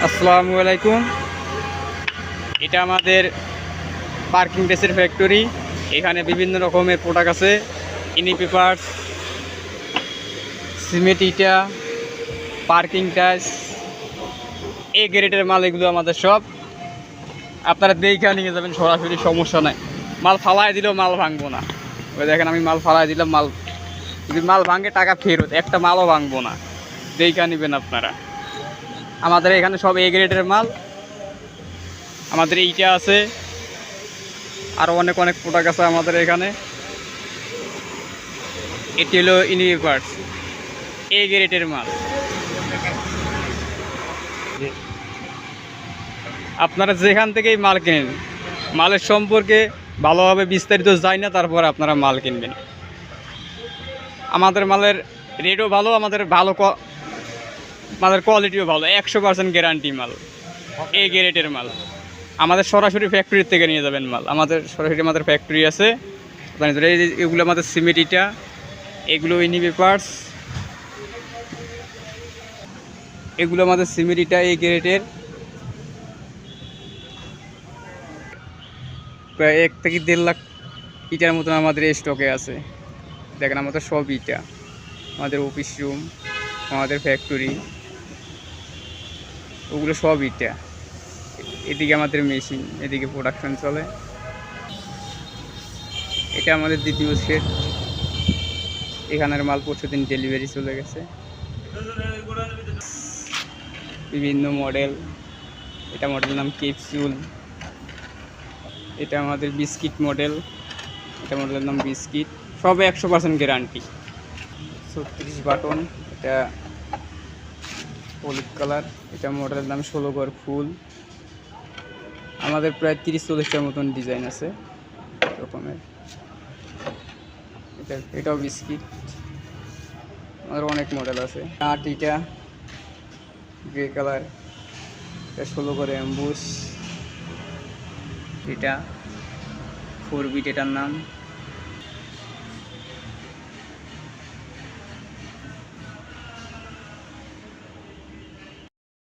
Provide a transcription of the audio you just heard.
আসসালামু আলাইকুম। এটা আমাদের পার্কিং ড্রেসের ফ্যাক্টরি। এখানে বিভিন্ন রকমের প্রোডাক্ট আছে, ইনি পেপারস, সিমেন্ট ইটা, পার্কিং টাইলস, এ গ্রেডের মাল। এগুলো আমাদের সব আপনারা দেখে নিয়ে যাবেন, সরাসরি সমস্যা নাই। মাল ফালাই দিলেও মাল ভাঙবো না। ওই দেখেন আমি মাল ফালাই দিলাম, মাল যদি মাল ভাঙে টাকা ফেরত, একটা মালও ভাঙবো না। দেখে নেবেন আপনারা। আমাদের এখানে সব এ গ্রেডের মাল। আমাদের এইটা আছে, আরও অনেক অনেক প্রোডাক্ট আছে আমাদের এখানে। এটি হলো ইউনিভার্স এ গ্রেডের মাল। আপনারা যেখান থেকেই মাল কেনেন, মালের সম্পর্কে ভালোভাবে বিস্তারিত যায় না, তারপর আপনারা মাল কিনবেন। আমাদের মালের রেটও ভালো, আমাদের মালের কোয়ালিটিও ভালো, 100% গ্যারান্টি মাল, এ গ্রেডের মাল। আমাদের সরাসরি ফ্যাক্টরির থেকে নিয়ে যাবেন মাল। আমাদের সরাসরি আমাদের ফ্যাক্টরি আছে। এগুলো আমাদের সিমেন্ট ইটা, এগুলো ইনি পেপারস, এগুলো আমাদের সিমেন্ট ইটা এ গ্রেডের। প্রায় 1 থেকে 1.5 লাখ ইটার মতন আমাদের স্টকে আছে। দেখেন আমাদের সব ইটা, আমাদের অফিস রুম, আমাদের ফ্যাক্টরি, ওগুলো সব ইটা। এদিকে আমাদের মেশিন, এদিকে প্রোডাকশন চলে। এটা আমাদের দ্বিতীয় সেট। এখানের মাল পরশুদিন ডেলিভারি চলে গেছে। বিভিন্ন মডেল। এটা মডেলের নাম ক্যাপসুল। এটা আমাদের বিস্কিট মডেল। এটা মডেলের নাম বিস্কিট। সবে 100% গ্যারান্টি। 36 বাটন। এটা হলুদ কালার। এটা মডেলের নাম 16 ঘর ফুল। আমাদের প্রায় 30-40টার মতন ডিজাইন আছে রকমের। এটাও বিস্কিট। আমাদের অনেক মডেল আছে। এটা গ্রে কালার। এটা 16 ঘর অ্যাম্বুশ। এটা 4 বিট, এটার নাম।